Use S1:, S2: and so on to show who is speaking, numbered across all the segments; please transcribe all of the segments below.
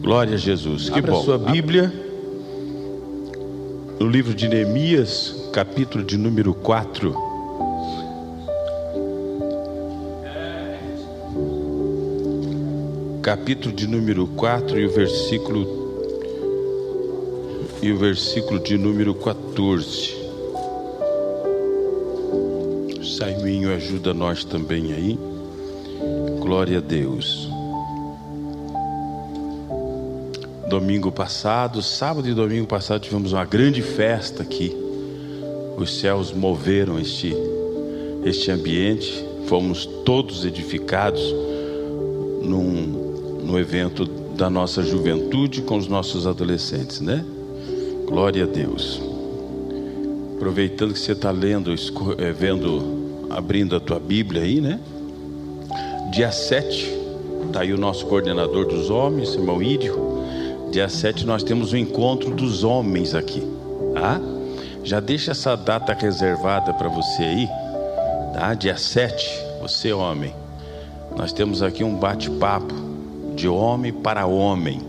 S1: Glória a Jesus. Que
S2: Abra
S1: bom.
S2: sua
S1: Bíblia, no livro de Neemias, capítulo de número 4. Capítulo de número 4 e o versículo de número 14. Saiminho, ajuda nós também aí. Glória a Deus. Domingo passado, sábado e domingo passado, tivemos uma grande festa aqui. Os céus moveram este ambiente. Fomos todos edificados no evento da nossa juventude com os nossos adolescentes, né? Glória a Deus. Aproveitando que você está abrindo a tua Bíblia aí, né? Dia 7, está aí o nosso coordenador dos homens, irmão Írio. Dia 7 nós temos o encontro dos homens aqui, tá? Já deixa essa data reservada para você aí, tá? Dia 7, você homem, nós temos aqui um bate-papo de homem para homem,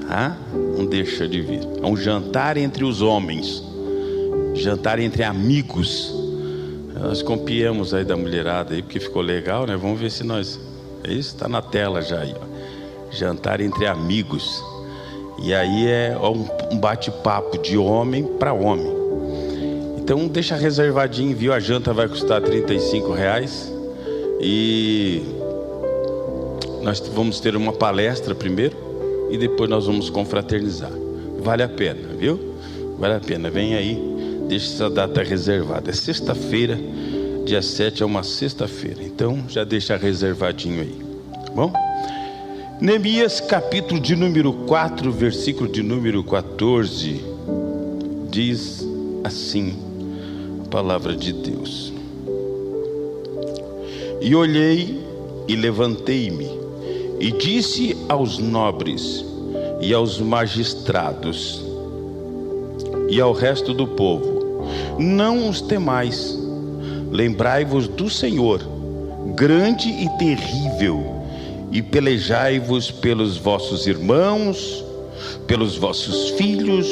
S1: tá? Não deixa de vir. É um jantar entre os homens, jantar entre amigos. Nós copiamos aí da mulherada aí, porque ficou legal, né? Vamos ver se nós... É isso? Está na tela já aí, ó. Jantar entre amigos. E aí é um bate-papo de homem para homem. Então deixa reservadinho, viu? A janta vai custar R$35. E nós vamos ter uma palestra primeiro e depois nós vamos confraternizar. Vale a pena, viu? Vale a pena, vem aí. Deixa essa data reservada. É sexta-feira, dia 7 é uma sexta-feira. Então já deixa reservadinho aí, tá bom? Neemias, capítulo de número 4, versículo de número 14, diz assim a palavra de Deus: E olhei e levantei-me e disse aos nobres e aos magistrados e ao resto do povo: Não os temais, lembrai-vos do Senhor, grande e terrível, e pelejai-vos pelos vossos irmãos, pelos vossos filhos,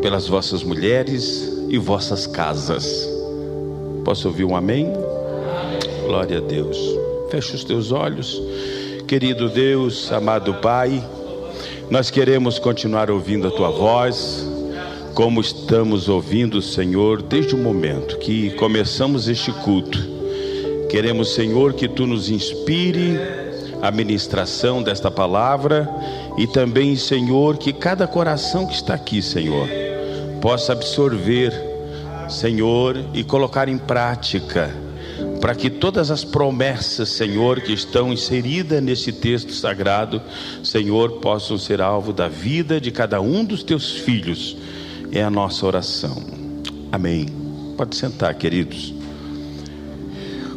S1: pelas vossas mulheres e vossas casas. Posso ouvir um amém? Amém. Glória a Deus. Fecha os teus olhos. Querido Deus, amado Pai, nós queremos continuar ouvindo a Tua voz, como estamos ouvindo, Senhor, desde o momento que começamos este culto. Queremos, Senhor, que Tu nos inspire a ministração desta palavra, e também, Senhor, que cada coração que está aqui, Senhor, possa absorver, Senhor, e colocar em prática, para que todas as promessas, Senhor, que estão inseridas nesse texto sagrado, Senhor, possam ser alvo da vida de cada um dos Teus filhos. É a nossa oração. Amém. Pode sentar, queridos.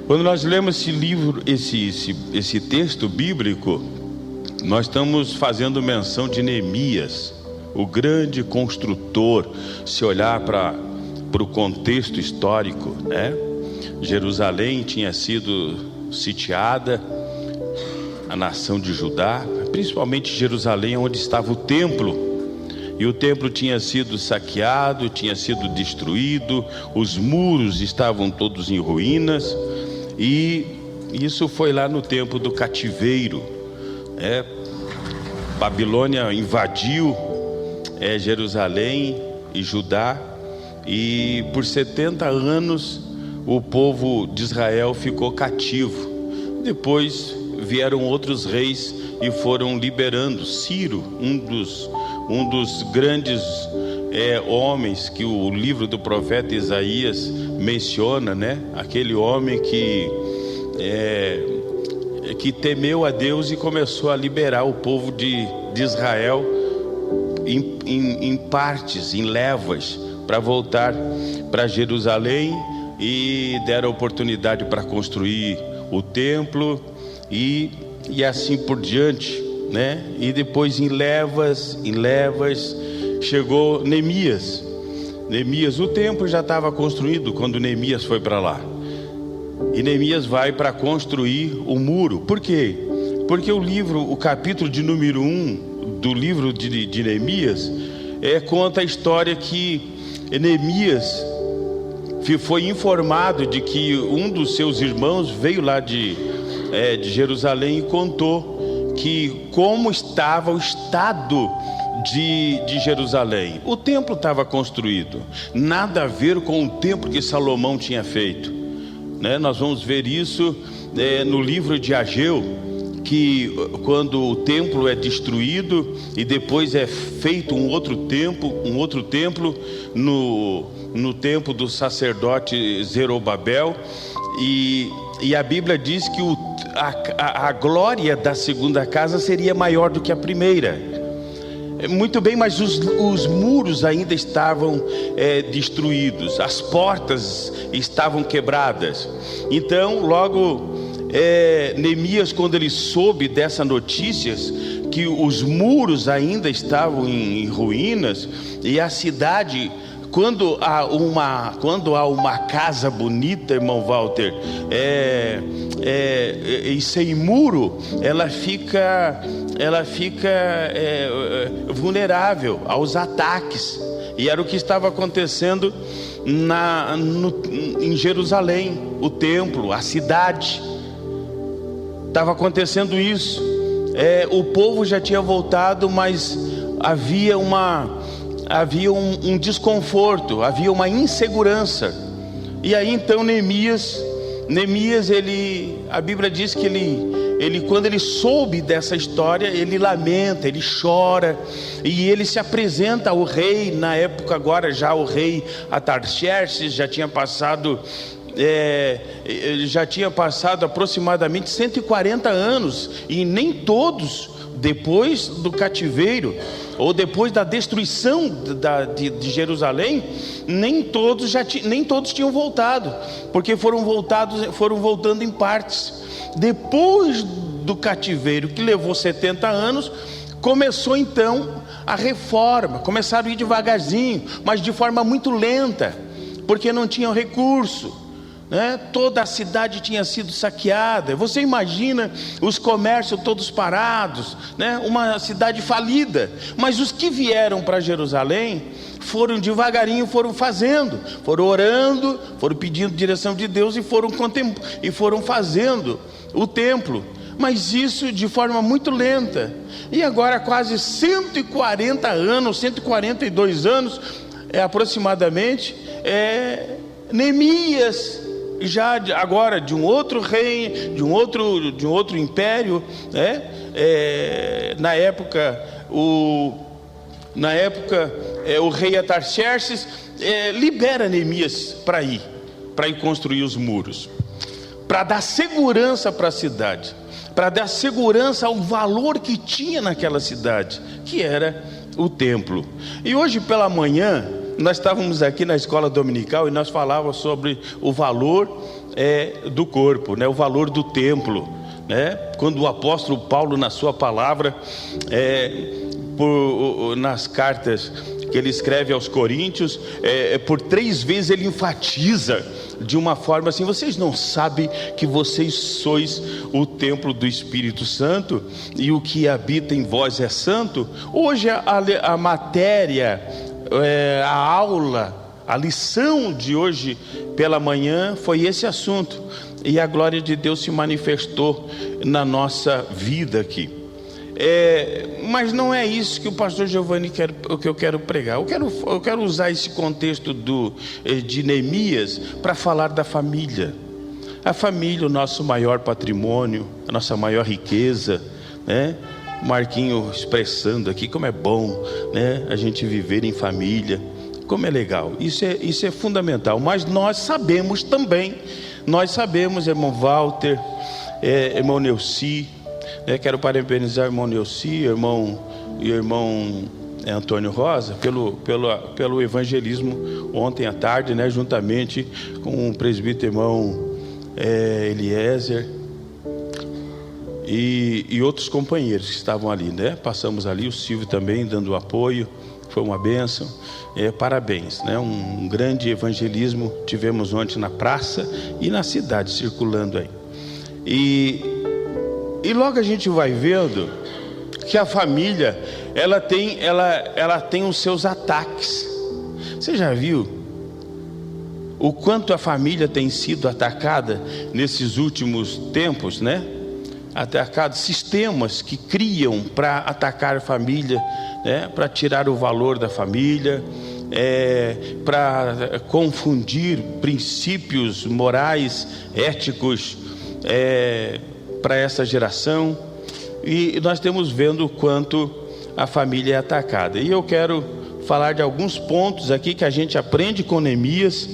S1: Quando nós lemos esse livro, esse texto bíblico, nós estamos fazendo menção de Neemias, o grande construtor. Se olhar para o contexto histórico, né? Jerusalém tinha sido sitiada, a nação de Judá, principalmente Jerusalém, onde estava o templo. E o templo tinha sido saqueado, tinha sido destruído, os muros estavam todos em ruínas. E isso foi lá no tempo do cativeiro, Babilônia invadiu Jerusalém e Judá, e por 70 anos o povo de Israel ficou cativo. Depois vieram outros reis e foram liberando. Ciro, um dos grandes homens que o livro do profeta Isaías menciona, né? Aquele homem que temeu a Deus e começou a liberar o povo de Israel em partes, em levas, para voltar para Jerusalém, e deram oportunidade para construir o templo e assim por diante, né? E depois em levas chegou Neemias. O templo já estava construído quando Neemias foi para lá. E Neemias vai para construir o muro. Por quê? Porque o capítulo de número 1 do livro de Neemias conta a história que Neemias foi informado de que um dos seus irmãos veio lá de Jerusalém e contou que como estava o estado de Jerusalém. O templo estava construído, nada a ver com o templo que Salomão tinha feito, né? Nós vamos ver isso no livro de Ageu, que quando o templo é destruído e depois é feito um outro templo no tempo do sacerdote Zorobabel, e a Bíblia diz que a glória da segunda casa seria maior do que a primeira. Muito bem, mas os muros ainda estavam destruídos, as portas estavam quebradas. Então logo Neemias, quando ele soube dessas notícias, que os muros ainda estavam em ruínas, e a cidade, quando há uma casa bonita, irmão Walter, e sem muro, ela fica vulnerável aos ataques. E era o que estava acontecendo em Jerusalém, o templo, a cidade. Estava acontecendo isso. O povo já tinha voltado, mas havia um desconforto, havia uma insegurança. E aí então Neemias, a Bíblia diz que ele quando ele soube dessa história, ele lamenta, ele chora, e ele se apresenta ao rei. Na época, agora já o rei Artaxerxes já tinha passado aproximadamente 140 anos, e nem todos, depois do cativeiro ou depois da destruição de Jerusalém, nem todos tinham voltado, porque foram voltando em partes. Depois do cativeiro, que levou 70 anos, começou então a reforma. Começaram a ir devagarzinho, mas de forma muito lenta, porque não tinham recurso, né? Toda a cidade tinha sido saqueada. Você imagina os comércios todos parados, né? Uma cidade falida. Mas os que vieram para Jerusalém foram devagarinho, foram fazendo, foram orando, foram pedindo direção de Deus, e foram fazendo o templo. Mas isso de forma muito lenta. E agora quase 140 anos, 142 anos aproximadamente, Neemias, já agora de um outro rei, de um outro império, né? Na época o rei Artaxerxes libera Neemias para ir construir os muros, para dar segurança para a cidade, para dar segurança ao valor que tinha naquela cidade, que era o templo. E hoje pela manhã nós estávamos aqui na escola dominical e nós falávamos sobre o valor do corpo, né? O valor do templo, né? Quando o apóstolo Paulo, na sua palavra, nas cartas que ele escreve aos Coríntios, por 3 vezes ele enfatiza de uma forma assim: vocês não sabem que vocês sois o templo do Espírito Santo, e o que habita em vós é santo? Hoje a matéria, a aula, a lição de hoje pela manhã foi esse assunto, e a glória de Deus se manifestou na nossa vida aqui. Mas não é isso que o pastor Giovanni que eu quero pregar. Eu quero usar esse contexto de Neemias para falar da família. A família, o nosso maior patrimônio, a nossa maior riqueza, né? Marquinho expressando aqui como é bom, né, a gente viver em família, como é legal. Isso é fundamental. Mas nós sabemos também, irmão Walter, irmão Neuci, né? Quero parabenizar o irmão Neuci, e o irmão Antônio Rosa pelo evangelismo ontem à tarde, né, juntamente com o presbítero irmão Eliezer e outros companheiros que estavam ali, né? Passamos ali, o Silvio também dando apoio, foi uma bênção. Parabéns, né? Um grande evangelismo tivemos ontem na praça e na cidade, circulando aí. E logo a gente vai vendo que a família, ela tem os seus ataques. Você já viu o quanto a família tem sido atacada nesses últimos tempos, né? Atacado, sistemas que criam para atacar a família, né? Para tirar o valor da família, para confundir princípios morais, éticos, para essa geração. E nós temos vendo o quanto a família é atacada. E eu quero falar de alguns pontos aqui que a gente aprende com Neemias,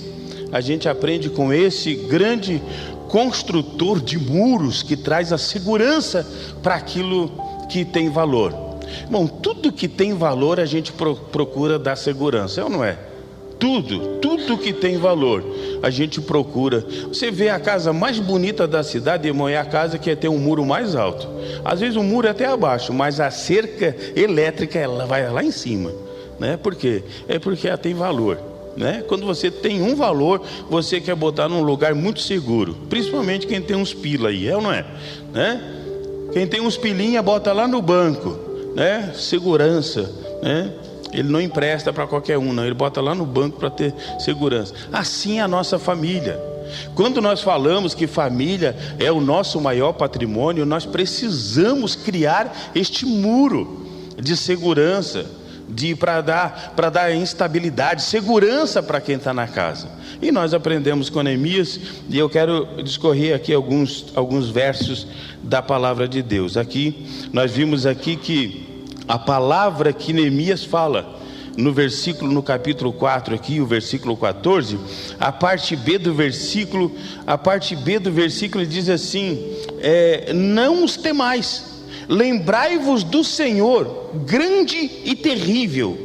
S1: a gente aprende com esse grande construtor de muros que traz a segurança para aquilo que tem valor. Bom, tudo que tem valor a gente procura dar segurança, é ou não é? Tudo que tem valor a gente procura. Você vê a casa mais bonita da cidade, irmão, é a casa que tem um muro mais alto. Às vezes o muro é até abaixo, mas a cerca elétrica ela vai lá em cima, né? Por quê? É porque ela tem valor, né? Quando você tem um valor, você quer botar num lugar muito seguro, principalmente quem tem uns pila aí, é ou não é? Né? Quem tem uns pilinha bota lá no banco, né? Segurança, né? Ele não empresta para qualquer um, não. Ele bota lá no banco para ter segurança. Assim é a nossa família. Quando nós falamos que família é o nosso maior patrimônio, nós precisamos criar este muro de segurança, para dar instabilidade, segurança para quem está na casa. E nós aprendemos com Neemias, e eu quero discorrer aqui alguns versos da palavra de Deus. Aqui nós vimos aqui que a palavra que Neemias fala no capítulo 4 aqui, o versículo 14, a parte B do versículo diz assim: não os temais, lembrai-vos do Senhor, grande e terrível,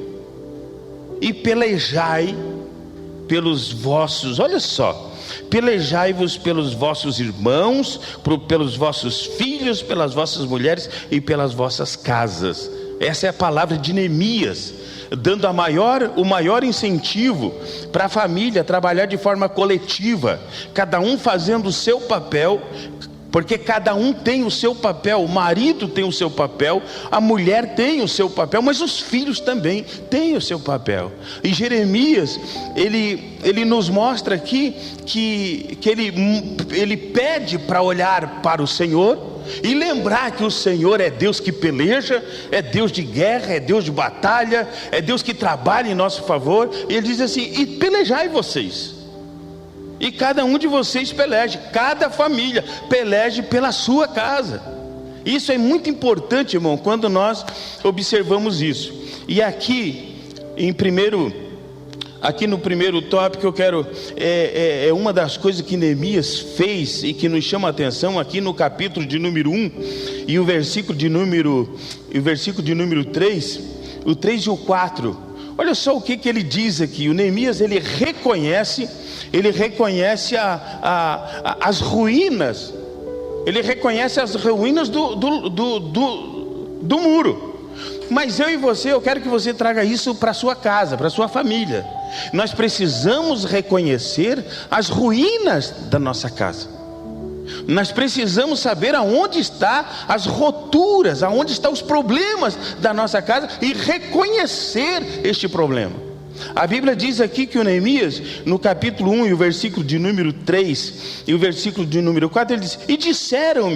S1: e pelejai pelos vossos, olha só, pelejai-vos pelos vossos irmãos, pelos vossos filhos, pelas vossas mulheres e pelas vossas casas. Essa é a palavra de Neemias, dando o maior incentivo para a família trabalhar de forma coletiva, cada um fazendo o seu papel, porque cada um tem o seu papel. O marido tem o seu papel, a mulher tem o seu papel, mas os filhos também têm o seu papel. E Jeremias, ele nos mostra aqui que ele pede para olhar para o Senhor e lembrar que o Senhor é Deus que peleja, é Deus de guerra, é Deus de batalha, é Deus que trabalha em nosso favor. E ele diz assim: e pelejai vocês, e cada um de vocês peleje, cada família peleje pela sua casa. Isso é muito importante, irmão, quando nós observamos isso. E aqui no primeiro tópico eu quero, uma das coisas que Neemias fez e que nos chama a atenção aqui no capítulo de número 1 e o versículo de número 3, o 3 e o 4. Olha só o que ele diz aqui. O Neemias, ele reconhece as ruínas, ele reconhece as ruínas do muro. Mas eu e você, eu quero que você traga isso para a sua casa, para a sua família. Nós precisamos reconhecer as ruínas da nossa casa. Nós precisamos saber aonde estão as roturas, aonde estão os problemas da nossa casa e reconhecer este problema. A Bíblia diz aqui que o Neemias, no capítulo 1 e o versículo de número 3 e o versículo de número 4, ele diz: e disseram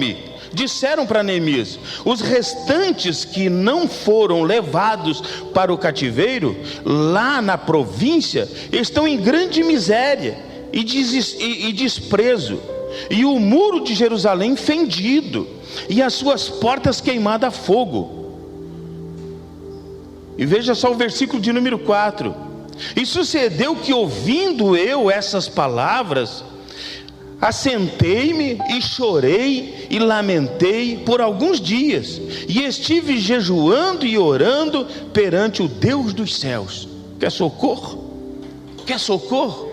S1: para Neemias: os restantes que não foram levados para o cativeiro, lá na província, estão em grande miséria e desprezo, e o muro de Jerusalém fendido, e as suas portas queimadas a fogo. E veja só o versículo de número 4. E sucedeu que, ouvindo eu essas palavras, assentei-me e chorei e lamentei por alguns dias, e estive jejuando e orando perante o Deus dos céus. Quer socorro? Quer socorro?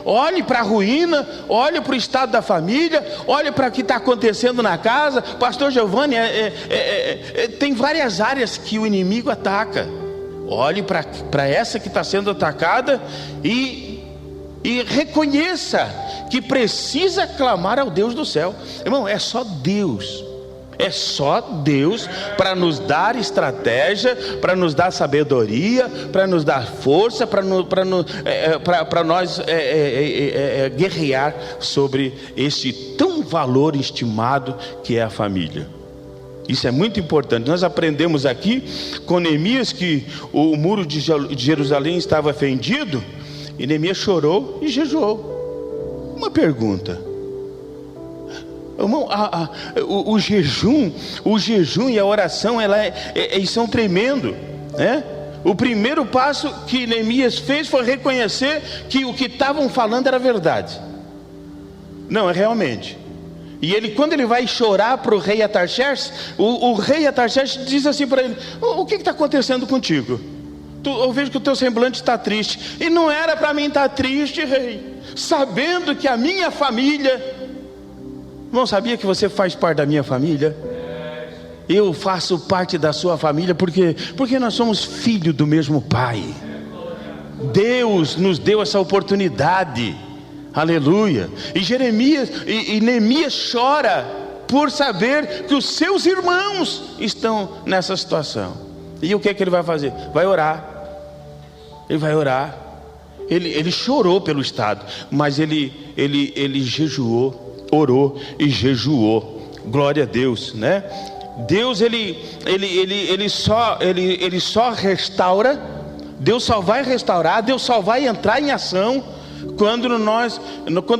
S1: Olhe para a ruína, olhe para o estado da família, olhe para o que está acontecendo na casa. Pastor Giovanni, tem várias áreas que o inimigo ataca. Olhe para essa que está sendo atacada e reconheça que precisa clamar ao Deus do céu. Irmão, é só Deus É só Deus para nos dar estratégia, para nos dar sabedoria, para nos dar força, para nós guerrear sobre esse tão valor estimado que é a família. Isso é muito importante. Nós aprendemos aqui com Neemias que o muro de Jerusalém estava fendido, e Neemias chorou e jejuou. Uma pergunta: irmão, o jejum e a oração, eles são tremendos, né? O primeiro passo que Neemias fez foi reconhecer que o que estavam falando era verdade. Não, é realmente. E ele, quando ele vai chorar para o rei Atarxerxes, o rei Atarxerxes diz assim para ele: o que está acontecendo contigo? Eu vejo que o teu semblante está triste. E não era para mim estar triste, rei, sabendo que a minha família... Não sabia que você faz parte da minha família? Eu faço parte da sua família porque nós somos filhos do mesmo pai. Deus nos deu essa oportunidade. Aleluia. E Neemias chora por saber que os seus irmãos estão nessa situação. E o que é que ele vai fazer? Vai orar. Ele vai orar. Ele chorou pelo estado, mas ele jejuou, orou e jejuou. Glória a Deus, né? Deus ele só restaura. Deus só vai restaurar, Deus só vai entrar em ação quando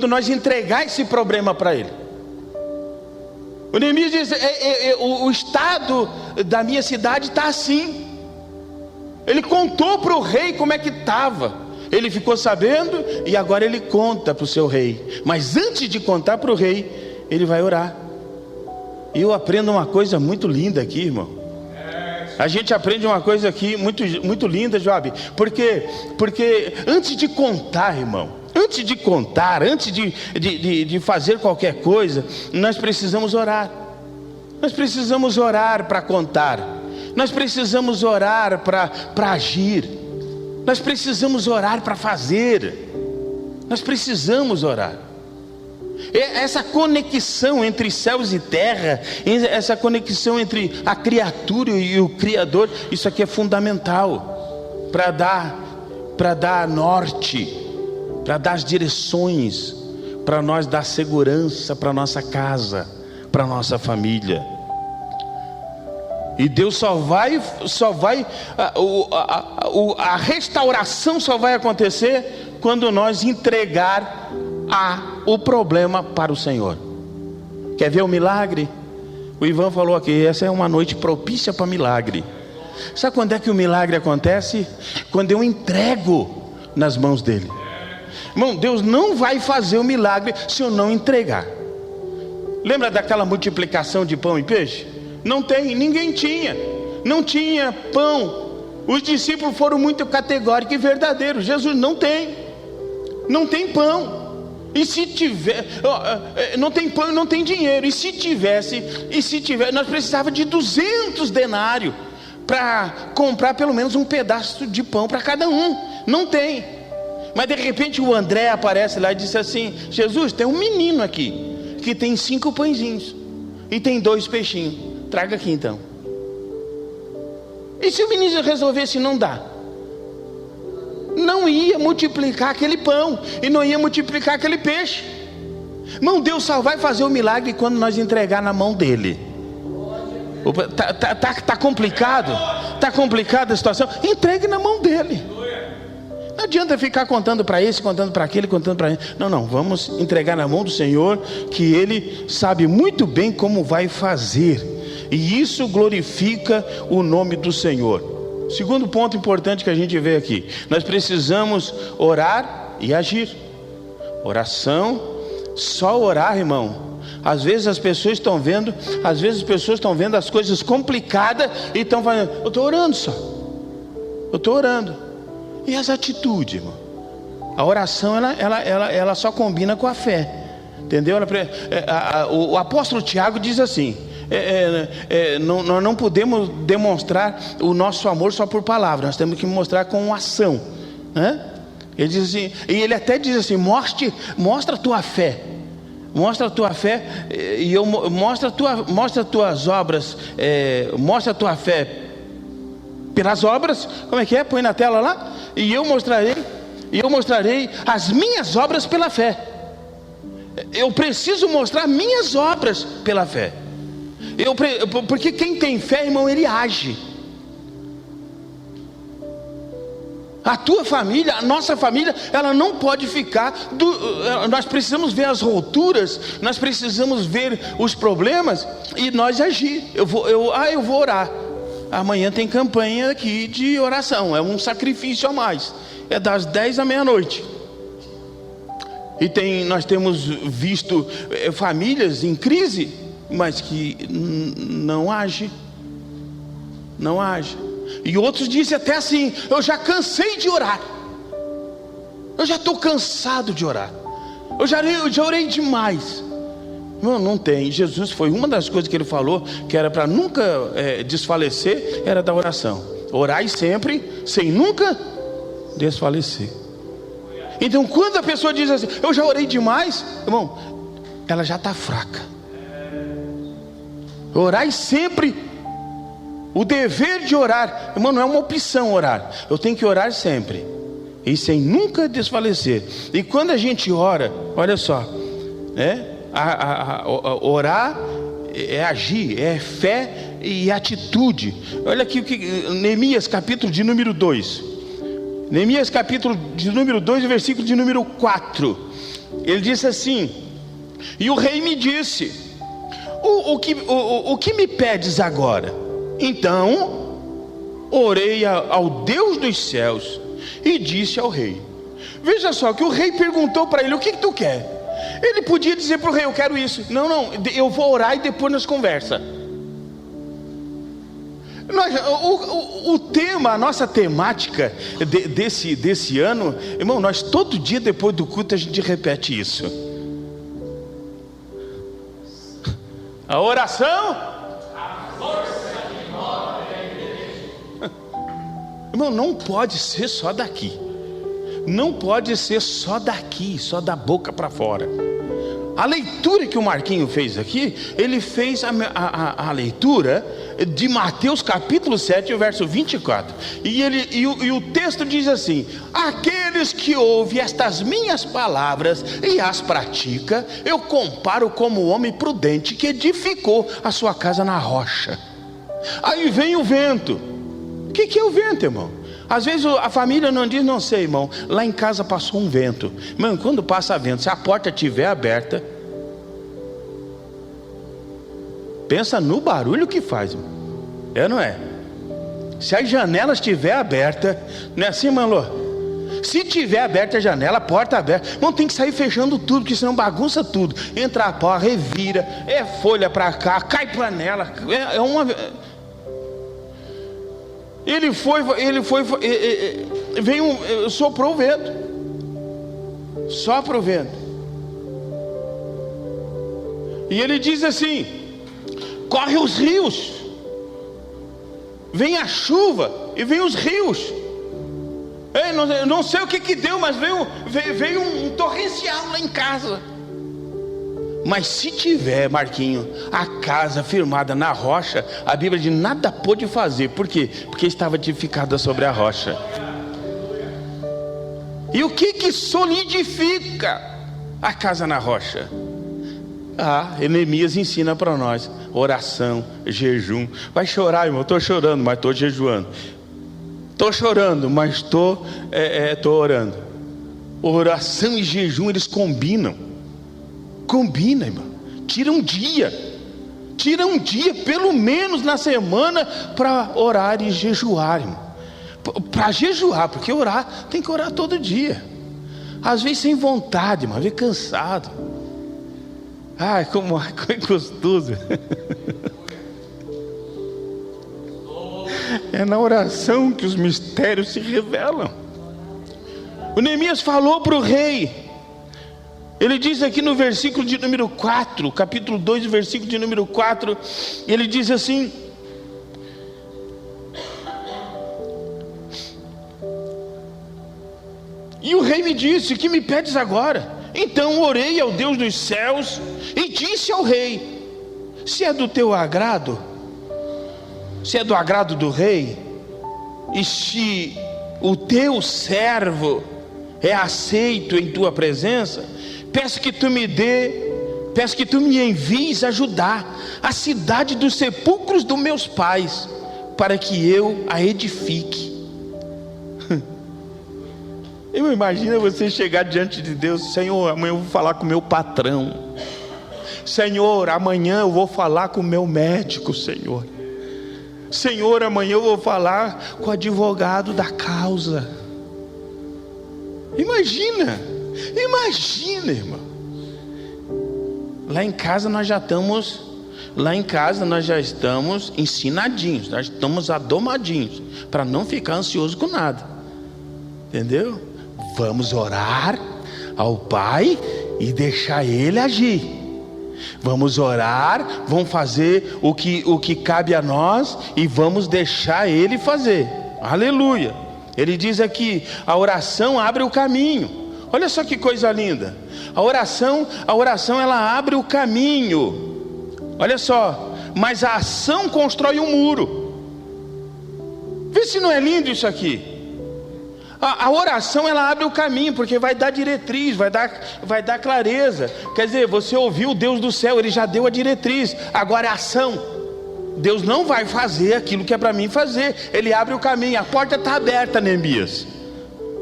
S1: nós entregar esse problema para Ele. O Neemias diz: o estado da minha cidade está assim. Ele contou para o rei como é que estava. Ele ficou sabendo e agora ele conta para o seu rei. Mas antes de contar para o rei, ele vai orar. E eu aprendo uma coisa muito linda aqui, irmão. A gente aprende uma coisa aqui muito, muito linda, Job. Porque antes de contar, irmão, antes de fazer qualquer coisa, nós precisamos orar. Nós precisamos orar para contar. Nós precisamos orar para agir. Nós precisamos orar para fazer. Nós precisamos orar. Essa conexão entre céus e terra, essa conexão entre a criatura e o Criador, isso aqui é fundamental para dar norte, para dar as direções, para nós dar segurança para nossa casa, para nossa família. E Deus a restauração só vai acontecer quando nós entregar o problema para o Senhor. Quer ver o milagre? O Ivan falou aqui, essa é uma noite propícia para milagre. Sabe quando é que o milagre acontece? Quando eu entrego nas mãos dele. Irmão, Deus não vai fazer o milagre se eu não entregar. Lembra daquela multiplicação de pão e peixe? Ninguém tinha. Não tinha pão. Os discípulos foram muito categóricos e verdadeiros. Jesus não tem pão. E se tiver, não tem pão e não tem dinheiro. E se tivesse, nós precisávamos de 200 denários para comprar pelo menos um pedaço de pão para cada um. Não tem. Mas de repente o André aparece lá e disse assim: Jesus, tem um menino aqui que tem 5 pãezinhos e tem 2 peixinhos. Traga aqui então. E se o menino resolvesse não dar? Não ia multiplicar aquele pão e não ia multiplicar aquele peixe. Irmão, Deus só vai fazer o milagre quando nós entregar na mão dele. Tá complicado? Tá complicada a situação? Entregue na mão dele. Não adianta ficar contando para esse, contando para aquele, contando para ele. Não, vamos entregar na mão do Senhor, que Ele sabe muito bem como vai fazer. E isso glorifica o nome do Senhor. Segundo ponto importante que a gente vê aqui: nós precisamos orar e agir. Oração, só orar, irmão. Às vezes as pessoas estão vendo as coisas complicadas e estão falando: eu estou orando só. Eu estou orando. E as atitudes, irmão? A oração ela só combina com a fé. Entendeu? O apóstolo Tiago diz assim: nós não podemos demonstrar o nosso amor só por palavras, nós temos que mostrar com ação, né? Ele diz assim, e ele até diz assim: mostra a tua fé Mostra a tua fé, e eu mostra tuas obras, mostra a tua fé pelas obras. Como é que é? Põe na tela lá. E eu mostrarei as minhas obras pela fé. Eu preciso mostrar minhas obras pela fé. Porque quem tem fé, irmão, ele age. A tua família, a nossa família, ela não pode ficar. Nós precisamos ver as rupturas, nós precisamos ver os problemas e nós agir. Eu vou orar. Amanhã tem campanha aqui de oração, é um sacrifício a mais. É das 10 à meia-noite. E nós temos visto famílias em crise, mas que não age. E outros dizem até assim: eu já cansei de orar, eu já estou cansado de orar, eu já orei demais. Não tem. Jesus, foi uma das coisas que ele falou, que era para nunca desfalecer, era da oração. Orai sempre, sem nunca desfalecer. Então quando a pessoa diz assim: eu já orei demais, irmão, ela já está fraca. Orai sempre. O dever de orar, irmão, não é uma opção orar. Eu tenho que orar sempre, e sem nunca desfalecer. E quando a gente ora, olha só, orar é agir, é fé e atitude. Olha aqui o que Neemias capítulo de número 2. Neemias capítulo de número 2, versículo de número 4. Ele disse assim: e o rei me disse: o que me pedes agora? Então orei ao Deus dos céus e disse ao rei. Veja só que o rei perguntou para ele: o que tu quer? Ele podia dizer para o rei: eu quero isso. Não, eu vou orar e depois nós conversa. O tema, a nossa temática desse ano, irmão, nós todo dia depois do culto a gente repete isso. A oração, a força que move a igreja. Irmão, não pode ser só daqui. Não pode ser só daqui, só da boca para fora. A leitura que o Marquinho fez aqui, ele fez a leitura de Mateus capítulo 7, verso 24. E o texto diz assim: aqueles que ouvem estas minhas palavras e as pratica, eu comparo como o homem prudente que edificou a sua casa na rocha. Aí vem o vento. O que é o vento, irmão? Às vezes a família não diz: não sei, irmão, lá em casa passou um vento. Irmão, quando passa vento, se a porta estiver aberta, pensa no barulho que faz, irmão. Não é? Se as janelas estiver aberta, não é assim, Manlô? Se tiver aberta a janela, a porta aberta, irmão, tem que sair fechando tudo, porque senão bagunça tudo. Entra a pó, revira, folha para cá, cai panela, soprou o vento. Sopra o vento. E ele diz assim: corre os rios. Vem a chuva e vem os rios. Eu não sei o que deu, mas veio um torrencial lá em casa. Mas se tiver, Marquinho, a casa firmada na rocha, a Bíblia diz: nada pôde fazer. Por quê? Porque estava edificada sobre a rocha. E o que solidifica a casa na rocha? Neemias ensina para nós: oração, jejum. Vai chorar, irmão, estou chorando, mas estou jejuando. Estou chorando, mas estou orando. Oração e jejum, eles combinam. Combina, irmão. Tira um dia pelo menos na semana para orar e jejuar, irmão. Para jejuar, porque orar, tem que orar todo dia. Às vezes sem vontade, irmão, às vezes cansado. Ai, como é gostoso. É na oração que os mistérios se revelam. O Neemias falou para o rei. Ele diz aqui no versículo de número 4, capítulo 2, versículo de número 4, ele diz assim: e o rei me disse: que me pedes agora? Então orei ao Deus dos céus e disse ao rei: se é do teu agrado, se é do agrado do rei, e se o teu servo é aceito em tua presença, peço que tu me envies a Judá, a cidade dos sepulcros dos meus pais, para que eu a edifique. Eu imagino você chegar diante de Deus: Senhor, amanhã eu vou falar com o meu patrão. Senhor, amanhã eu vou falar com o meu médico, Senhor. Senhor, amanhã eu vou falar com o advogado da causa. Imagina, irmão. Lá em casa nós já estamos ensinadinhos, nós estamos adomadinhos, para não ficar ansioso com nada. Entendeu? Vamos orar ao Pai e deixar Ele agir. Vamos orar, vamos fazer o que cabe a nós e vamos deixar Ele fazer. Aleluia. Ele diz aqui: a oração abre o caminho. Olha só que coisa linda. A oração ela abre o caminho. Olha só. Mas a ação constrói um muro. Vê se não é lindo isso aqui. A oração ela abre o caminho, porque vai dar diretriz, vai dar clareza. Quer dizer, você ouviu o Deus do céu, Ele já deu a diretriz. Agora é ação. Deus não vai fazer aquilo que é para mim fazer. Ele abre o caminho, a porta está aberta, Neemias.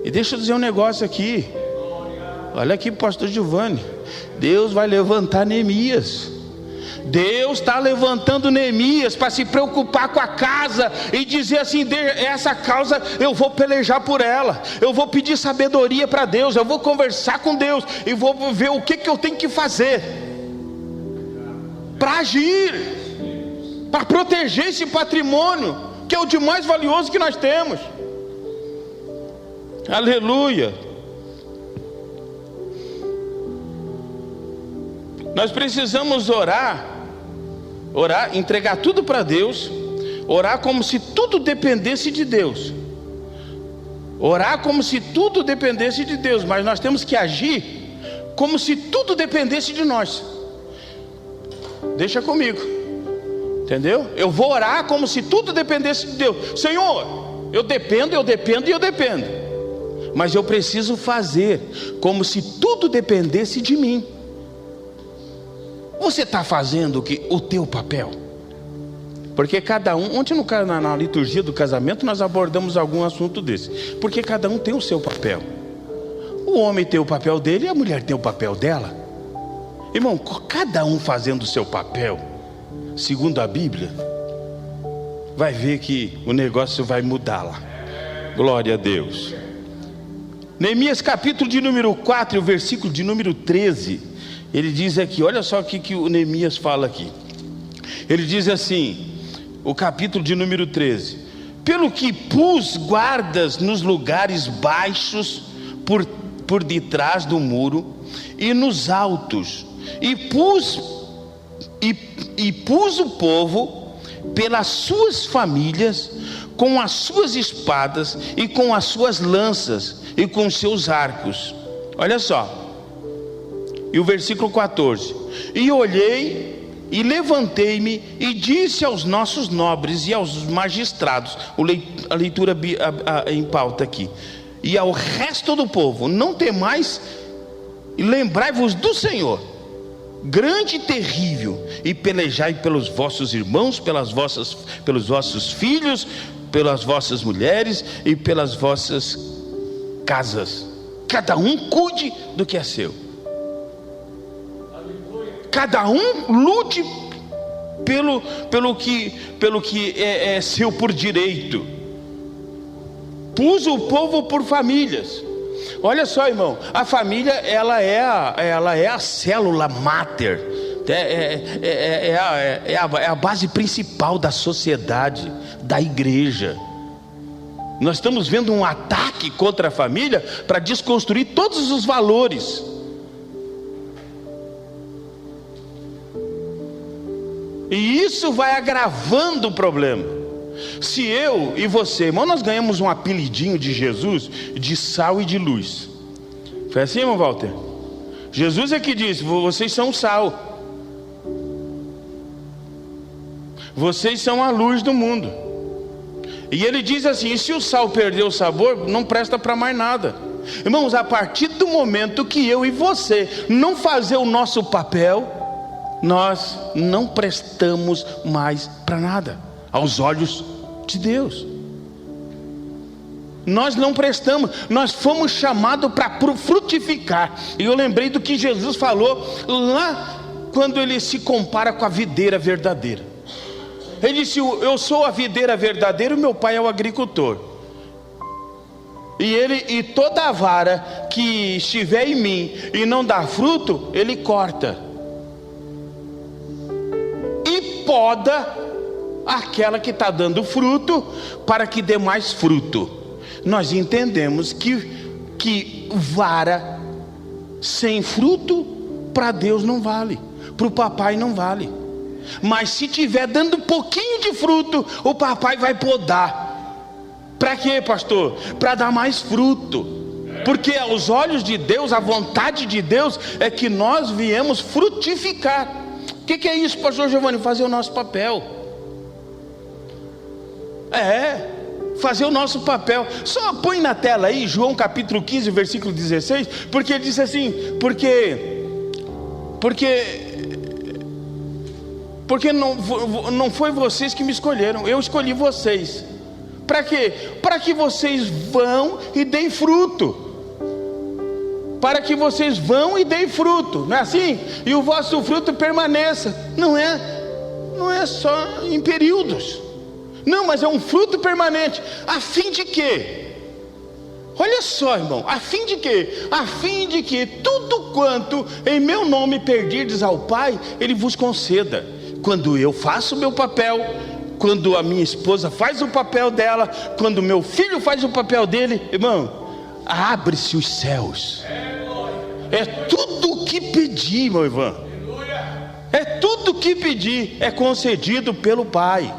S1: E deixa eu dizer um negócio aqui. Olha aqui, pastor Giovanni. Deus vai levantar Neemias. Deus está levantando Neemias para se preocupar com a casa e dizer assim: essa causa eu vou pelejar por ela, eu vou pedir sabedoria para Deus, eu vou conversar com Deus e vou ver o que eu tenho que fazer para agir, para proteger esse patrimônio que é o de mais valioso que nós temos. Aleluia. Nós precisamos orar, entregar tudo para Deus, orar como se tudo dependesse de Deus, orar como se tudo dependesse de Deus, mas nós temos que agir como se tudo dependesse de nós. Deixa comigo, entendeu? Eu vou orar como se tudo dependesse de Deus. Senhor, eu dependo, mas eu preciso fazer como se tudo dependesse de mim. Você está fazendo o teu papel? Porque cada um, ontem na liturgia do casamento nós abordamos algum assunto desse. Porque cada um tem o seu papel. O homem tem o papel dele e a mulher tem o papel dela. Irmão, cada um fazendo o seu papel, segundo a Bíblia, vai ver que o negócio vai mudar lá. Glória a Deus. Neemias capítulo de número 4, o versículo de número 13. Ele diz aqui, olha só o que o Neemias fala aqui. Ele diz assim, o capítulo de número 13: pelo que pus guardas nos lugares baixos por detrás do muro e nos altos, e pus o povo pelas suas famílias, com as suas espadas e com as suas lanças e com os seus arcos. Olha só. E o versículo 14: e olhei e levantei-me e disse aos nossos nobres e aos magistrados, a leitura em pauta aqui, e ao resto do povo: não temais e lembrai-vos do Senhor, grande e terrível, e pelejai pelos vossos irmãos, pelos vossos filhos, pelas vossas mulheres e pelas vossas casas. Cada um cuide do que é seu. Cada um lute pelo que é seu por direito. Pus o povo por famílias. Olha só, irmão, a família ela é a célula máter, é a base principal da sociedade, da igreja. Nós estamos vendo um ataque contra a família para desconstruir todos os valores. E isso vai agravando o problema. Se eu e você, irmão, nós ganhamos um apelidinho de Jesus de sal e de luz. Foi assim, irmão Walter? Jesus é que disse: vocês são o sal, vocês são a luz do mundo. E ele diz assim: e se o sal perder o sabor, não presta para mais nada. Irmãos, a partir do momento que eu e você não fazer o nosso papel, nós não prestamos mais para nada aos olhos de Deus. Nós não prestamos, nós fomos chamados para frutificar. E eu lembrei do que Jesus falou lá quando ele se compara com a videira verdadeira. Ele disse: eu sou a videira verdadeira, o meu pai é o agricultor. E toda a vara que estiver em mim e não dá fruto, ele corta e poda aquela que está dando fruto, para que dê mais fruto. Nós entendemos que vara sem fruto para Deus não vale, para o papai não vale. Mas se tiver dando um pouquinho de fruto, o papai vai podar. Para quê, pastor? Para dar mais fruto. Porque aos olhos de Deus, a vontade de Deus é que nós viemos frutificar. O que é isso, pastor Giovanni? Fazer o nosso papel. Fazer o nosso papel. Só põe na tela aí João capítulo 15, versículo 16. Porque ele diz assim: porque não foi vocês que me escolheram, eu escolhi vocês. Para quê? Para que vocês vão e deem fruto. Para que vocês vão e deem fruto, não é assim? E o vosso fruto permaneça. Não é só em períodos. Não, mas é um fruto permanente. A fim de quê? Olha só, irmão, a fim de quê? A fim de que tudo quanto em meu nome pedirdes ao Pai, Ele vos conceda. Quando eu faço o meu papel, quando a minha esposa faz o papel dela, quando meu filho faz o papel dele, irmão, abre-se os céus. É tudo o que pedir, meu irmão. É tudo o que pedir, é concedido pelo Pai.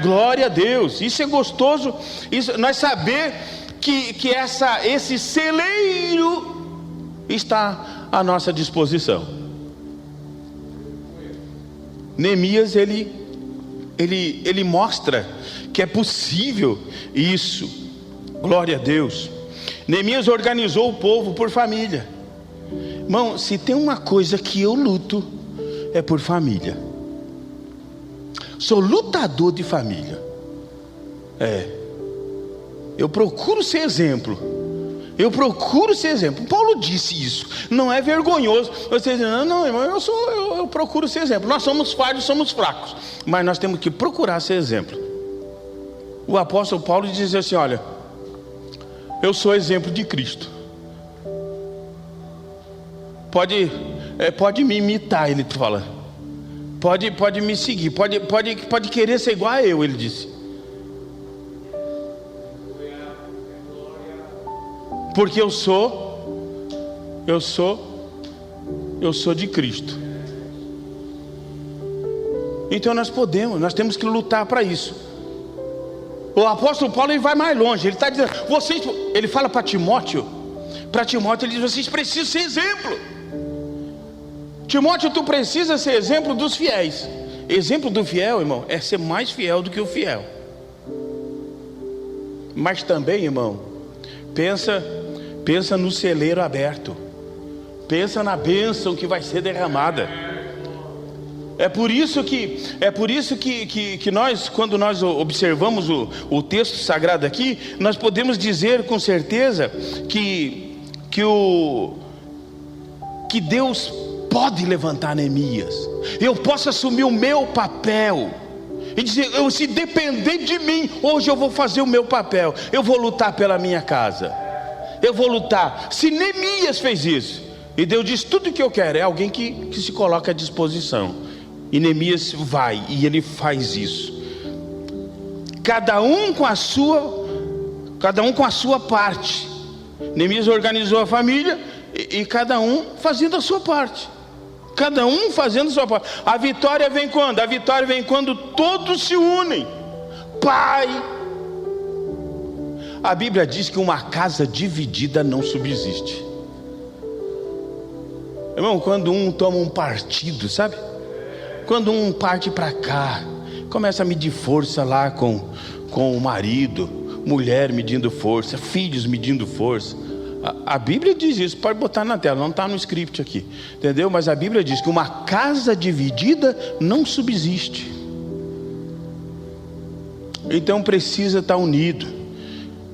S1: Glória a Deus. Isso é gostoso. Isso, nós saber que esse celeiro está à nossa disposição. Neemias ele mostra que é possível isso. Glória a Deus. Neemias organizou o povo por família. Irmão, se tem uma coisa que eu luto, é por família. Sou lutador de família. Eu procuro ser exemplo. Paulo disse isso. Não é vergonhoso você dizer: não, irmão, eu procuro ser exemplo. Nós somos falhos, somos fracos, mas nós temos que procurar ser exemplo. O apóstolo Paulo diz assim: olha, eu sou exemplo de Cristo. Pode me imitar, ele fala. Pode me seguir, pode querer ser igual a eu, ele disse. Porque eu sou de Cristo. Então nós temos que lutar para isso. O apóstolo Paulo ele vai mais longe. Ele está dizendo, ele fala para Timóteo. Ele diz: vocês precisam ser exemplo. Timóteo, tu precisa ser exemplo dos fiéis. Exemplo do fiel, irmão, é ser mais fiel do que o fiel. Mas também, irmão, pensa no celeiro aberto. Pensa na bênção que vai ser derramada. É por isso que nós, quando nós observamos o texto sagrado aqui, nós podemos dizer com certeza que Deus pode levantar Neemias. Eu posso assumir o meu papel e dizer: se depender de mim, hoje eu vou fazer o meu papel. Eu vou lutar pela minha casa. Eu vou lutar. Se Neemias fez isso, e Deus diz: tudo que eu quero é alguém que se coloca à disposição. E Neemias vai e ele faz isso. Cada um com a sua parte. Neemias organizou a família e cada um fazendo a sua parte. Cada um fazendo a sua parte. A vitória vem quando? A vitória vem quando todos se unem. Pai. A Bíblia diz que uma casa dividida não subsiste. Irmão, quando um toma um partido, sabe? Quando um parte para cá, começa a medir força lá com o marido, mulher medindo força, filhos medindo força. A Bíblia diz isso, pode botar na tela, não está no script aqui, entendeu? Mas a Bíblia diz que uma casa dividida não subsiste. Então precisa estar unido.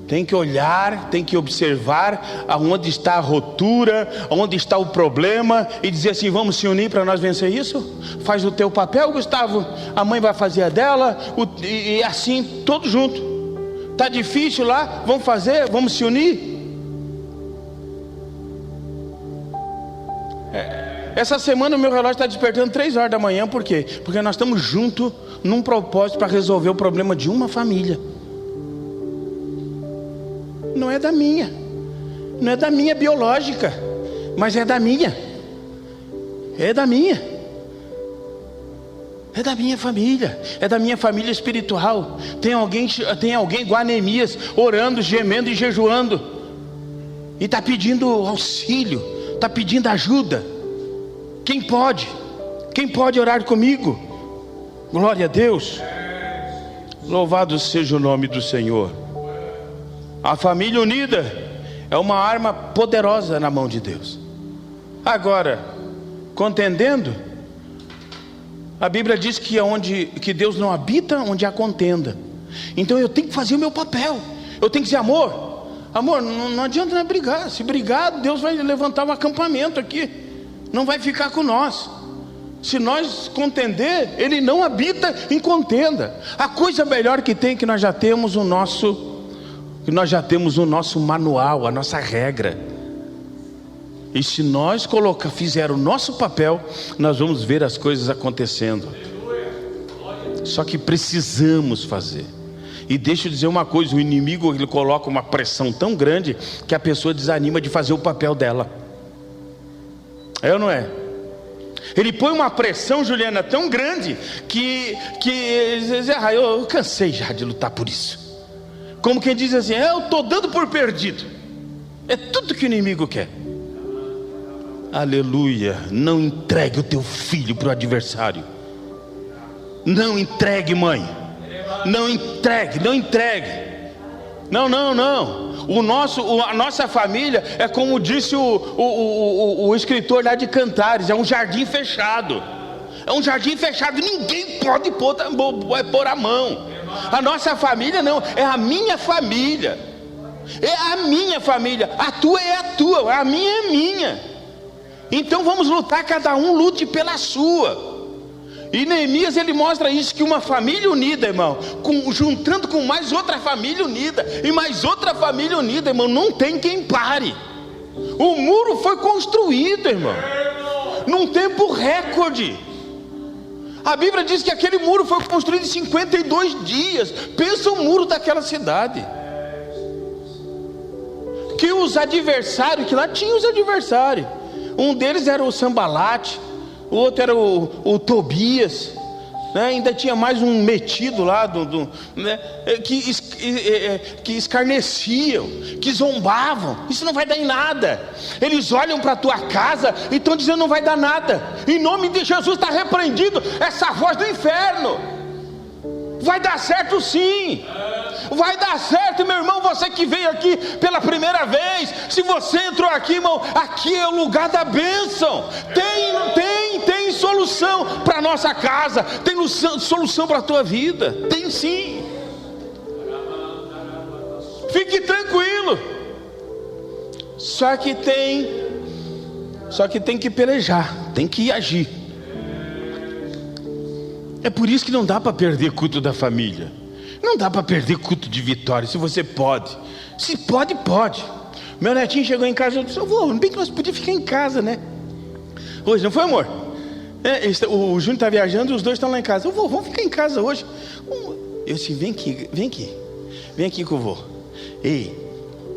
S1: Tem que olhar, tem que observar aonde está a rotura, aonde está o problema, e dizer assim: vamos se unir para nós vencer isso? Faz o teu papel, Gustavo, a mãe vai fazer a dela, e assim, todos juntos. Está difícil lá, vamos fazer, vamos se unir. Essa semana o meu relógio está despertando 3 horas da manhã. Por quê? Porque nós estamos juntos num propósito para resolver o problema de uma família. Não é da minha, não é da minha biológica, mas é da minha. É da minha. É da minha família, é da minha família espiritual. Tem alguém igual a Neemias, orando, gemendo e jejuando, e está pedindo auxílio, está pedindo ajuda. Quem pode orar comigo? Glória a Deus. Louvado seja o nome do Senhor. A família unida é uma arma poderosa na mão de Deus. Agora, contendendo, a Bíblia diz que Deus não habita onde há contenda. Então eu tenho que fazer o meu papel. Eu tenho que dizer: amor, não adianta brigar. Se brigar, Deus vai levantar um acampamento aqui, não vai ficar com nós. Se nós contender, Ele não habita em contenda. A coisa melhor que tem é que nós já temos o nosso manual, a nossa regra. E se nós fizer o nosso papel, nós vamos ver as coisas acontecendo. Só que precisamos fazer. E deixa eu dizer uma coisa: o inimigo, ele coloca uma pressão tão grande que a pessoa desanima de fazer o papel dela. É ou não é? Ele põe uma pressão, Juliana, tão grande que eu cansei já de lutar por isso. Como quem diz assim: eu estou dando por perdido. É tudo que o inimigo quer. Aleluia. Não entregue o teu filho para o adversário. Não entregue, mãe. Não entregue. Não. A nossa família é como disse o escritor lá de Cantares: é um jardim fechado. É um jardim fechado, ninguém pode pôr a mão. A nossa família não, é a minha família. É a minha família. A tua é a tua, a minha é a minha. Então vamos lutar, cada um lute pela sua. E Neemias, ele mostra isso, que uma família unida, irmão, juntando com mais outra família unida, e mais outra família unida, irmão, não tem quem pare. O muro foi construído, irmão, num tempo recorde. A Bíblia diz que aquele muro foi construído em 52 dias. Pensa o muro daquela cidade. Que os adversários, que lá tinha os adversários. Um deles era o Sambalate, o outro era o Tobias, né? Ainda tinha mais um metido lá, né? que escarneciam, que zombavam. Isso não vai dar em nada. Eles olham para a tua casa e estão dizendo: não vai dar nada. Em nome de Jesus está repreendido essa voz do inferno. Vai dar certo sim. Vai dar certo, meu irmão. Você que veio aqui pela primeira vez, se você entrou aqui, irmão, aqui é o lugar da bênção. Tem solução para a nossa casa, tem solução para a tua vida, tem sim. Fique tranquilo. Só que tem que pelejar, tem que agir. É por isso que não dá para perder culto da família. Não dá para perder culto de vitória. Se você pode, se pode, pode. Meu netinho chegou em casa e eu disse: não bem que nós podíamos ficar em casa, né? Hoje, não foi, amor? O Júnior está viajando e os dois estão lá em casa. Vamos ficar em casa hoje. Eu disse: vem aqui que eu vou. Ei,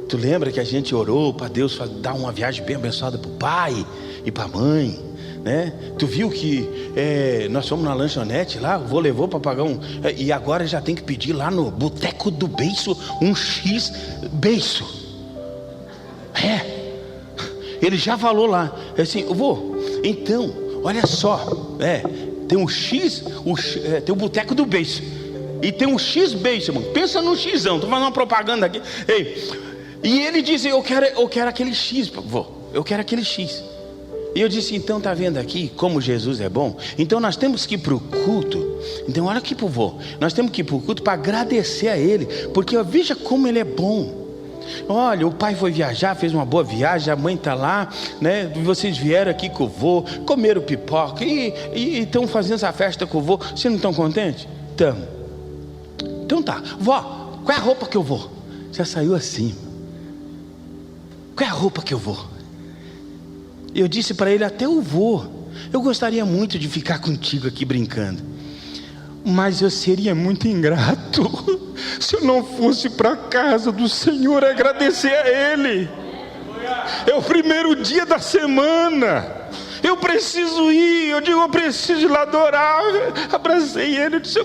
S1: tu lembra que a gente orou para Deus dar uma viagem bem abençoada para o pai e para a mãe, né? Tu viu que nós fomos na lanchonete lá, o vô levou para pagar e agora já tem que pedir lá no Boteco do Beiço um X beiço. ele já falou lá, assim, vô, então, olha só, tem um X, tem o boteco do beijo, e tem um X-beijo, mano, pensa no Xão, tô fazendo uma propaganda aqui, e ele disse, eu quero aquele X, vô, eu quero aquele X. E eu disse, então tá vendo aqui como Jesus é bom? Então nós temos que ir para o culto. Então olha aqui pro vô, nós temos que ir para o culto para agradecer a Ele, porque veja como Ele é bom. Olha, o pai foi viajar, fez uma boa viagem, a mãe está lá, né? Vocês vieram aqui com o vô, comeram pipoca e estão fazendo essa festa com o vô. Vocês não estão contentes? Estamos. Então tá, vó, qual é a roupa que eu vou? Já saiu assim. Qual é a roupa que eu vou? Eu disse para ele, até eu vou. Eu gostaria muito de ficar contigo aqui brincando, mas eu seria muito ingrato se eu não fosse para a casa do Senhor agradecer a Ele. É o primeiro dia da semana, eu preciso ir. Eu preciso ir lá adorar. Abracei ele, eu disse,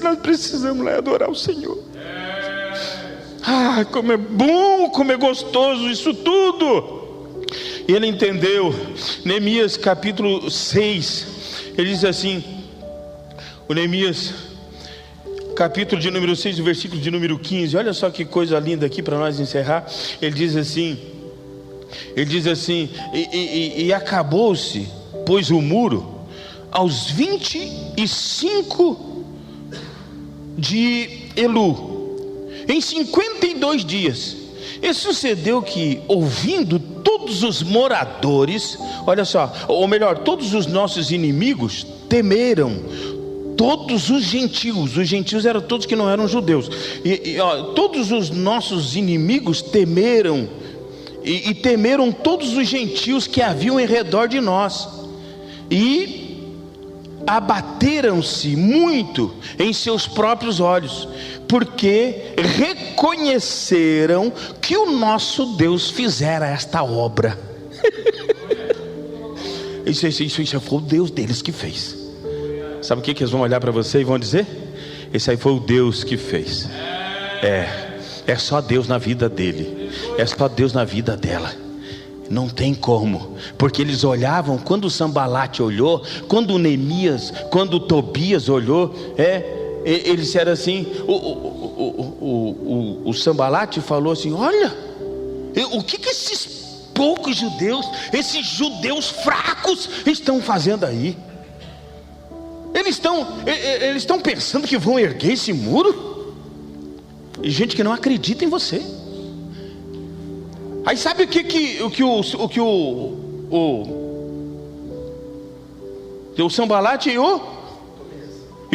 S1: nós precisamos lá adorar o Senhor. Como é bom, como é gostoso isso tudo. E ele entendeu. Neemias capítulo 6, ele diz assim, o Neemias capítulo de número 6, versículo de número 15, olha só que coisa linda aqui para nós encerrar. Ele diz assim, e acabou-se, pois o muro, aos 25 de Elu, em 52 dias. E sucedeu que, ouvindo todos os moradores, olha só, ou melhor, todos os nossos inimigos temeram, todos os gentios eram todos que não eram judeus, todos os nossos inimigos temeram, e temeram todos os gentios que haviam em redor de nós, e abateram-se muito em seus próprios olhos, porque reconheceram que o nosso Deus fizera esta obra. Isso foi o Deus deles que fez. Sabe o que eles vão olhar para você e vão dizer? Esse aí foi o Deus que fez. É só Deus na vida dele, é só Deus na vida dela. Não tem como, porque eles olhavam, quando o Sambalate olhou, quando o Neemias, quando o Tobias olhou, eles disseram assim, o Sambalate falou assim, olha, o que esses poucos judeus, esses judeus fracos estão fazendo aí? Eles estão pensando que vão erguer esse muro? E gente que não acredita em você. Aí sabe o que o Sambalate e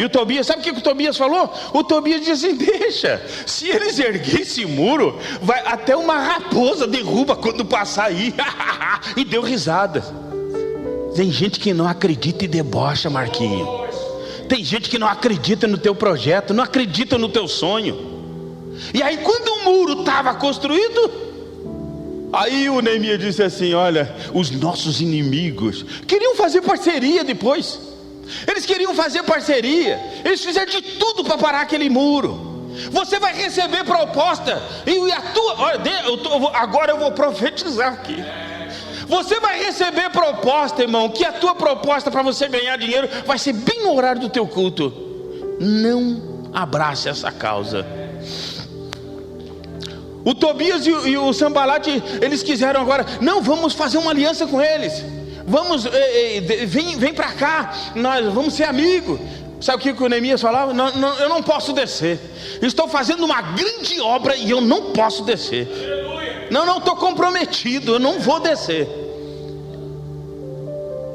S1: o Tobias, sabe o que o Tobias falou? O Tobias disse assim, deixa, se eles erguerem esse muro, até uma raposa derruba quando passar aí. E deu risada. Tem gente que não acredita e debocha, Marquinho. Tem gente que não acredita no teu projeto, não acredita no teu sonho. E aí quando o muro estava construído, aí o Neemias disse assim, olha, os nossos inimigos queriam fazer parceria depois. Eles queriam fazer parceria. Eles fizeram de tudo para parar aquele muro. Você vai receber proposta, e a tua, olha, agora eu vou profetizar aqui. Você vai receber proposta, irmão, que a tua proposta para você ganhar dinheiro vai ser bem no horário do teu culto. Não abrace essa causa. O Tobias e o Sambalate, eles quiseram agora, não, vamos fazer uma aliança com eles. Vamos, vem para cá, nós vamos ser amigos. Sabe o que o Neemias falava? Não, eu não posso descer. Estou fazendo uma grande obra e eu não posso descer. Não, estou comprometido, eu não vou descer.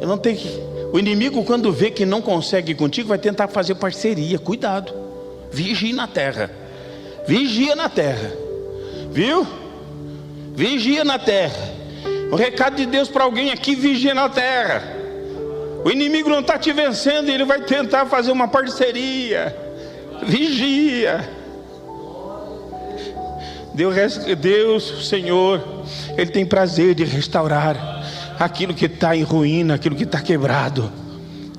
S1: Eu não tenho que. O inimigo, quando vê que não consegue contigo, vai tentar fazer parceria. Cuidado, vigie na terra. Vigia na terra. Viu? Vigia na terra. Um recado de Deus para alguém aqui: vigia na terra. O inimigo não está te vencendo, ele vai tentar fazer uma parceria. Vigia. Deus, Senhor, Ele tem prazer de restaurar aquilo que está em ruína, aquilo que está quebrado.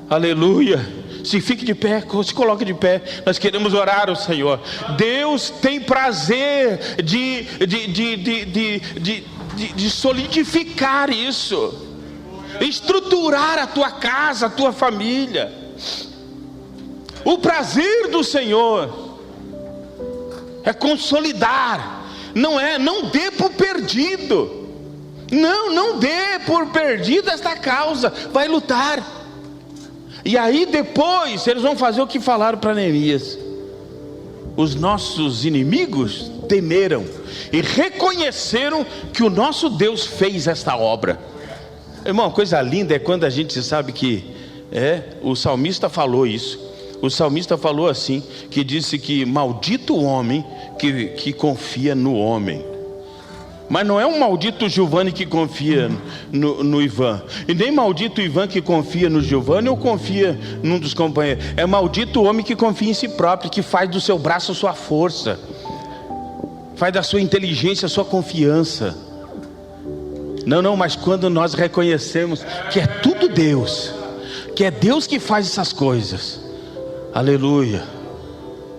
S1: Aleluia. Se fique de pé, se coloque de pé. Nós queremos orar ao Senhor. Deus tem prazer de solidificar isso, estruturar a tua casa, a tua família. O prazer do Senhor é consolidar. Não dê por perdido. Não dê por perdido esta causa. Vai lutar. E aí depois eles vão fazer o que falaram para Neemias. Os nossos inimigos temeram e reconheceram que o nosso Deus fez esta obra. Irmão, a coisa linda é quando a gente sabe que o salmista falou isso. O salmista falou assim, que disse que maldito o homem que confia no homem. Mas não é um maldito Giovanni que confia no Ivan. E nem maldito Ivan que confia no Giovanni ou confia num dos companheiros. É maldito o homem que confia em si próprio, que faz do seu braço a sua força, faz da sua inteligência a sua confiança. Não, mas quando nós reconhecemos que é tudo Deus, que é Deus que faz essas coisas, aleluia.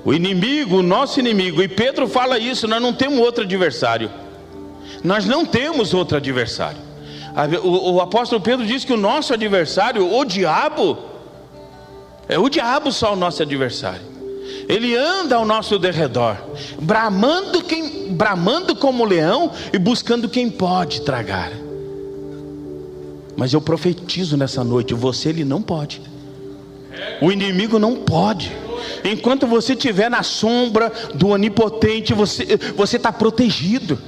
S1: O inimigo, o nosso inimigo, e Pedro fala isso, nós não temos outro adversário. Nós não temos outro adversário. O apóstolo Pedro diz que o nosso adversário, o diabo, é o diabo só o nosso adversário. Ele anda ao nosso derredor, bramando como leão e buscando quem pode tragar. Mas eu profetizo nessa noite, ele não pode. O inimigo não pode. Enquanto você estiver na sombra do onipotente, você está protegido.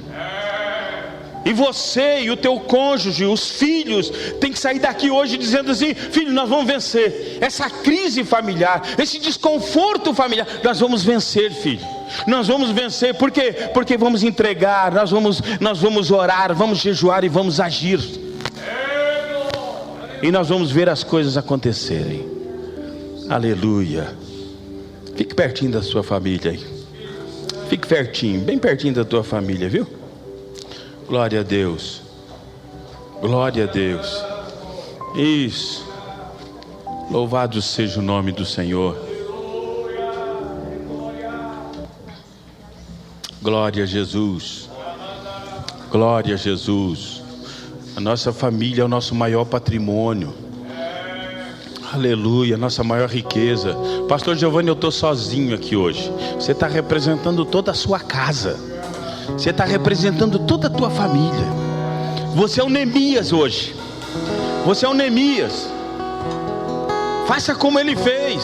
S1: E você e o teu cônjuge, os filhos, tem que sair daqui hoje dizendo assim: filho, nós vamos vencer essa crise familiar, esse desconforto familiar. Nós vamos vencer, filho. Nós vamos vencer, por quê? Porque vamos entregar, nós vamos orar, vamos jejuar e vamos agir. E nós vamos ver as coisas acontecerem. Aleluia. Fique pertinho da sua família aí. Fique pertinho, bem pertinho da tua família, viu? Glória a Deus. Glória a Deus. Isso. Louvado seja o nome do Senhor. Glória a Jesus. Glória a Jesus. A nossa família é o nosso maior patrimônio. Aleluia, nossa maior riqueza. Pastor Giovanni, eu estou sozinho aqui hoje. Você está representando toda a sua casa. Você está representando toda a tua família. Você é o Neemias hoje. Você é o Neemias. Faça como ele fez.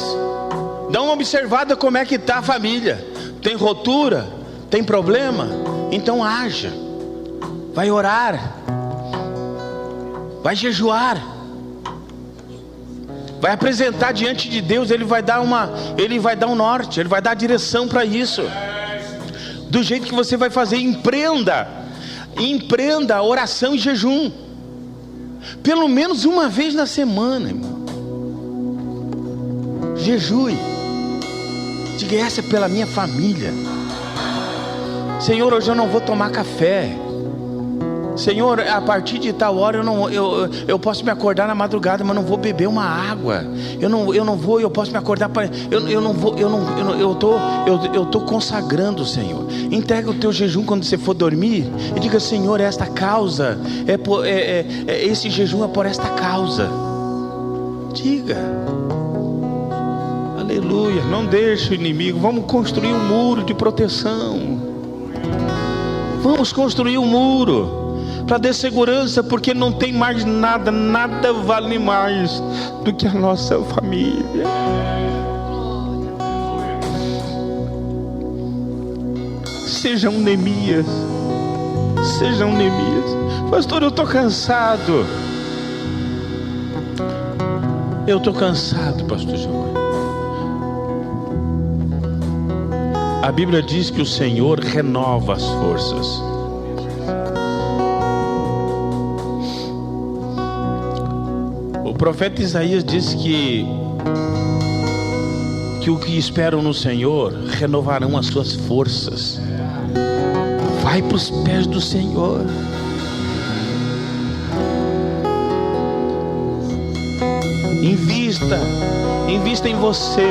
S1: Dá uma observada como é que está a família. Tem ruptura? Tem problema? Então haja. Vai orar. Vai jejuar. Vai apresentar diante de Deus. Ele vai dar um norte. Ele vai dar a direção para isso. Do jeito que você vai fazer, empreenda oração e jejum, pelo menos uma vez na semana, irmão. Jejue, diga: essa é pela minha família. Senhor, hoje eu não vou tomar café. Senhor, a partir de tal hora eu posso me acordar na madrugada, mas não vou beber uma água. Eu posso me acordar para eu tô consagrando, Senhor. Entrega o teu jejum quando você for dormir e diga: Senhor, esta causa esse jejum é por esta causa. Diga. Aleluia. Não deixe o inimigo. Vamos construir um muro de proteção. Vamos construir um muro para dar segurança, porque não tem mais nada vale mais do que a nossa família. Seja um Neemias. Pastor, eu estou cansado. Pastor Giovanni. A Bíblia diz que o Senhor renova as forças. O profeta Isaías disse que o que esperam no Senhor renovarão as suas forças. Vai para os pés do Senhor. Invista em você.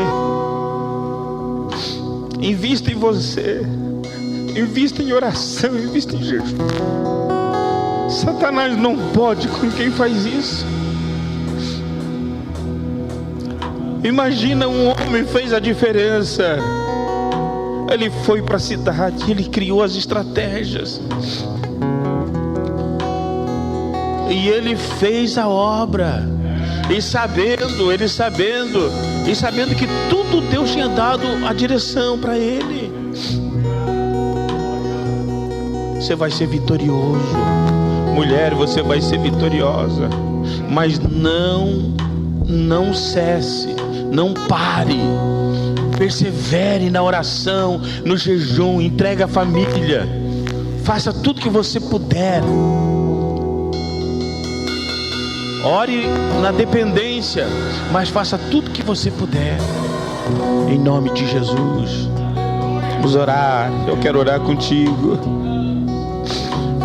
S1: Invista em você. Invista em oração, invista em jejum. Satanás não pode com quem faz isso. Imagina, um homem fez a diferença. Ele foi para a cidade, ele criou as estratégias. E ele fez a obra. E sabendo que tudo Deus tinha dado a direção para ele. Você vai ser vitorioso. Mulher, você vai ser vitoriosa. Mas não cesse, não pare. Persevere na oração, no jejum, entregue a família. Faça tudo que você puder. Ore na dependência, mas faça tudo que você puder. Em nome de Jesus. Vamos orar. Eu quero orar contigo.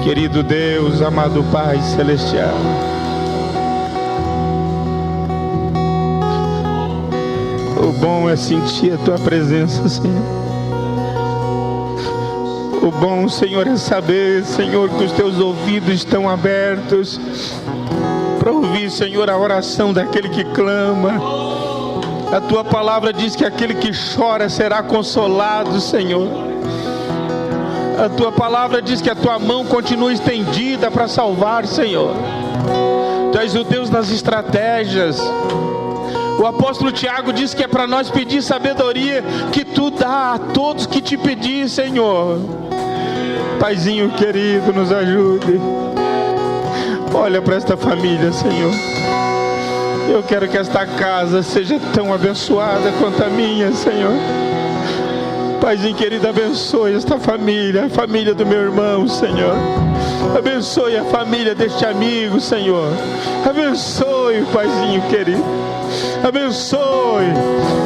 S1: Querido Deus, amado Pai Celestial, o bom é sentir a Tua presença, Senhor. O bom, Senhor, é saber, Senhor, que os Teus ouvidos estão abertos para ouvir, Senhor, a oração daquele que clama. A Tua palavra diz que aquele que chora será consolado, Senhor. A Tua palavra diz que a Tua mão continua estendida para salvar, Senhor. Tu és o Deus das estratégias. O apóstolo Tiago diz que é para nós pedir sabedoria, que Tu dá a todos que Te pedir, Senhor. Paizinho querido, nos ajude. Olha para esta família, Senhor. Eu quero que esta casa seja tão abençoada quanto a minha, Senhor. Paizinho querido, abençoe esta família, a família do meu irmão, Senhor. Abençoe a família deste amigo, Senhor. Abençoe, Paizinho querido. Abençoe.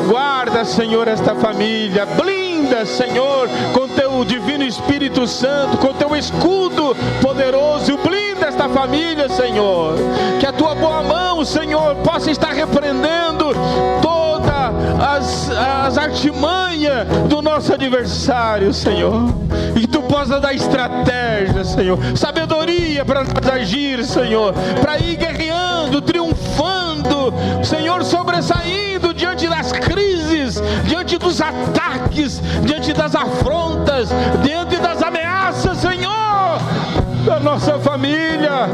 S1: Guarda, Senhor, esta família. Blinda, Senhor, com Teu divino Espírito Santo, com Teu escudo poderoso. Blinda esta família, Senhor. Que a Tua boa mão, Senhor, possa estar repreendendo todas as artimanhas do nosso adversário, Senhor. E que Tu possa dar estratégia, Senhor, sabedoria para nós agir, Senhor, para ir guerreando, triunfando, Senhor, sobressaindo diante das crises, diante dos ataques, diante das afrontas, diante das ameaças, Senhor, da nossa família.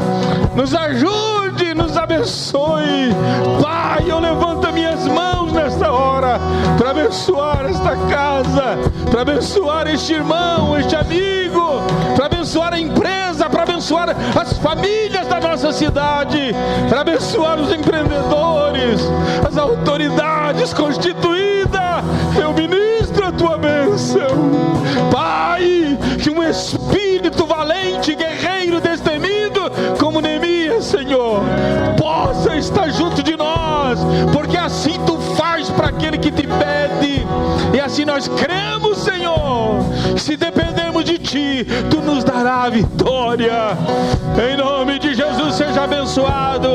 S1: Nos ajude, nos abençoe, Pai. Eu levanto minhas mãos nesta hora para abençoar esta casa, para abençoar este irmão, este amigo, para abençoar a empresa, para abençoar as famílias da nossa cidade, para abençoar os empreendedores, as autoridades constituídas. Eu ministro a Tua bênção, Pai. Que um espírito valente, guerreiro, destemido, como Neemias, Senhor, possa estar junto de nós, porque assim Tu faz para aquele que Te pede. E assim nós cremos, Senhor, se dependermos de Ti, Tu nos dará a vitória. Em nome de Jesus, seja abençoada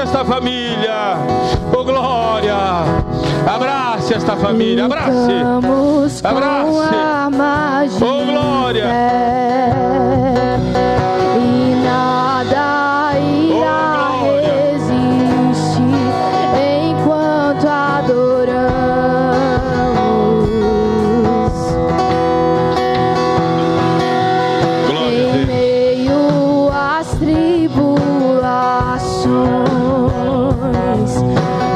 S1: esta família. Oh, glória. Abrace esta família, abrace. Oh, glória.
S2: E nada irá resistir enquanto adoramos. Em meio às tribulações,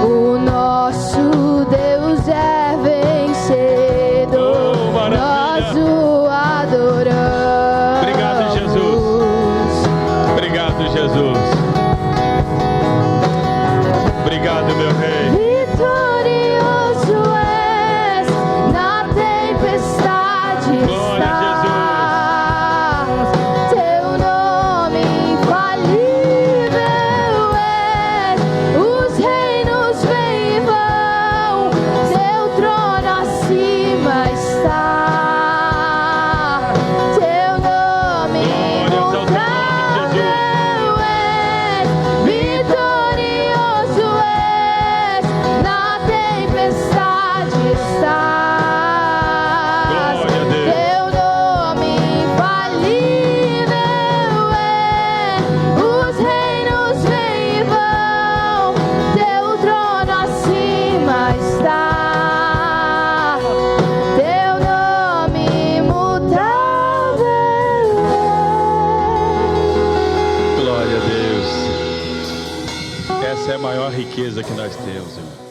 S2: o nosso Deus é vencedor. Nós o adoramos.
S1: Obrigado, essa é a maior riqueza que nós temos, irmão.